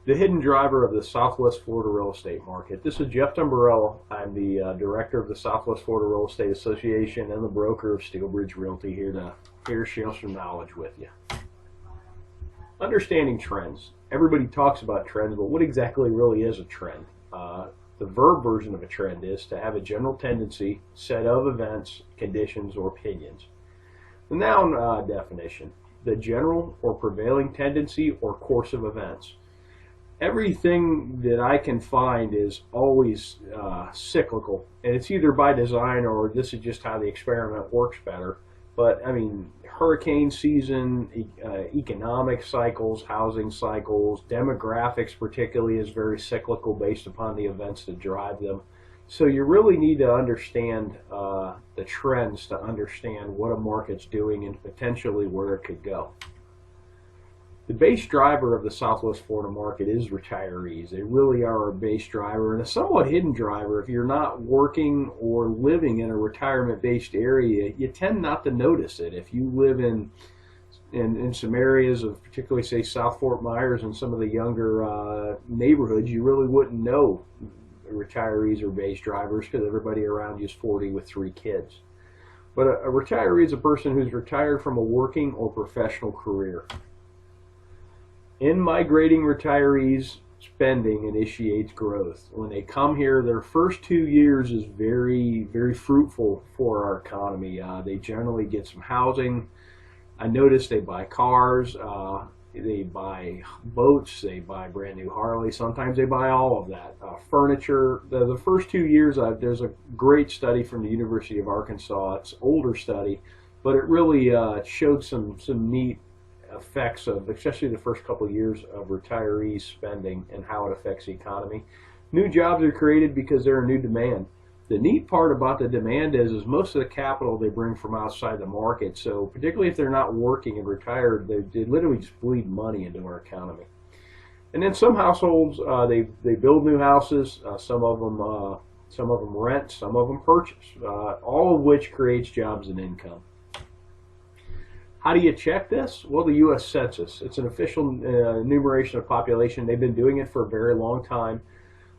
The hidden driver of the Southwest Florida real estate market. This is Jeff Dumbarella. I'm the director of the Southwest Florida Real Estate Association and the broker of Steelbridge Realty, here to share some knowledge with you. Understanding trends. Everybody talks about trends, but what exactly really is a trend? The verb version of a trend is to have a general tendency, set of events, conditions, or opinions. The noun definition: the general or prevailing tendency or course of events. Everything that I can find is always cyclical, and it's either by design or this is just how the experiment works better. But I mean, hurricane season, economic cycles, housing cycles, demographics particularly is very cyclical based upon the events that drive them. So you really need to understand the trends to understand what a market's doing and potentially where it could go. The base driver of the Southwest Florida market is retirees. They really are a base driver and a somewhat hidden driver. If you're not working or living in a retirement-based area, you tend not to notice it. If you live in some areas of particularly, say, South Fort Myers and some of the younger neighborhoods, you really wouldn't know retirees are base drivers because everybody around you is 40 with 3 kids. But a retiree is a person who's retired from a working or professional career. In migrating retirees, spending initiates growth. When they come here, their first 2 years is very, very fruitful for our economy. They generally get some housing. I notice they buy cars, they buy boats, they buy brand new Harleys. Sometimes they buy all of that. Furniture. The first 2 years, there's a great study from the University of Arkansas. It's an older study, but it really showed some neat effects of, especially the first couple of years, of retirees spending and how it affects the economy. New jobs are created because they're a new demand. The neat part about the demand is most of the capital they bring from outside the market. So particularly if they're not working and retired, they literally just bleed money into our economy. And then some households, they build new houses. Some of them rent, some of them purchase. All of which creates jobs and income. How do you check this? Well, the U.S. Census. It's an official enumeration of population. They've been doing it for a very long time.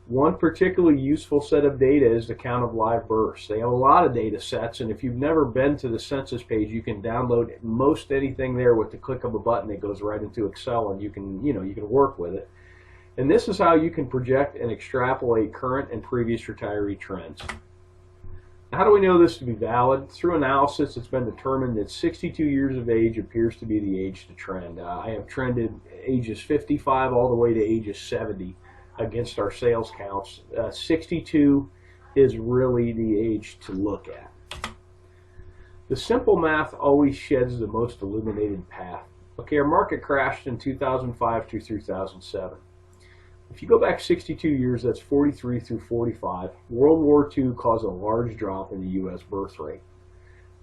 One particularly useful set of data is the count of live births. They have a lot of data sets, and if you've never been to the census page, you can download most anything there with the click of a button. It goes right into Excel, and you can work with it. And this is how you can project and extrapolate current and previous retiree trends. How do we know this to be valid? Through analysis, it's been determined that 62 years of age appears to be the age to trend. I have trended ages 55 all the way to ages 70 against our sales counts. 62 is really the age to look at. The simple math always sheds the most illuminated path. Okay, our market crashed in 2005 through 2007. If you go back 62 years, that's 43 through 45, World War II caused a large drop in the U.S. birth rate.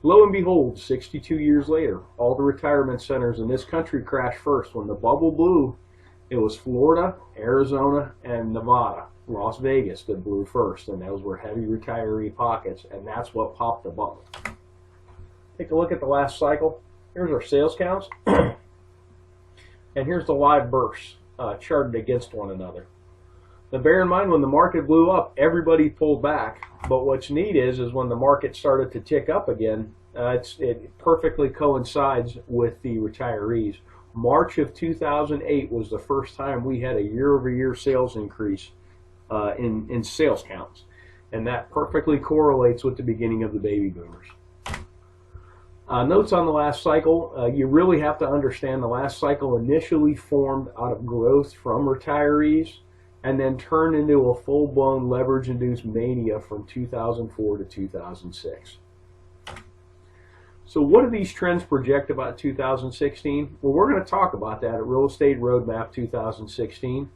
Lo and behold, 62 years later, all the retirement centers in this country crashed first. When the bubble blew, it was Florida, Arizona, and Nevada, Las Vegas that blew first, and those were heavy retiree pockets, and that's what popped the bubble. Take a look at the last cycle. Here's our sales counts, and here's the live births. Charted against one another. Now bear in mind, when the market blew up, everybody pulled back, but what's neat is when the market started to tick up again, it perfectly coincides with the retirees. March of 2008 was the first time we had a year-over-year sales increase in sales counts, and that perfectly correlates with the beginning of the baby boomers. Notes on the last cycle. You really have to understand the last cycle initially formed out of growth from retirees and then turned into a full-blown leverage-induced mania from 2004 to 2006. So what do these trends project about 2016? Well, we're going to talk about that at Real Estate Roadmap 2016.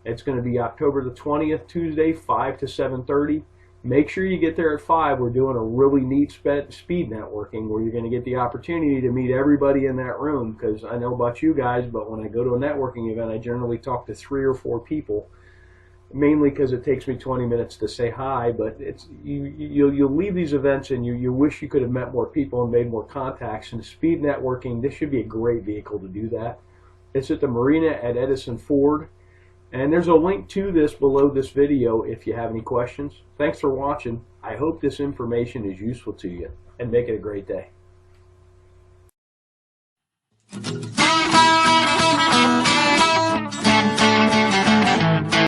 It's going to be October the 20th, Tuesday, 5 to 7:30. Make sure you get there at 5. We're doing a really neat speed networking where you're going to get the opportunity to meet everybody in that room, because I know about you guys, but when I go to a networking event, I generally talk to 3 or 4 people, mainly because it takes me 20 minutes to say hi, but you'll leave these events and you wish you could have met more people and made more contacts. And speed networking, this should be a great vehicle to do that. It's at the marina at Edison Ford. And there's a link to this below this video if you have any questions. Thanks for watching. I hope this information is useful to you, and make it a great day.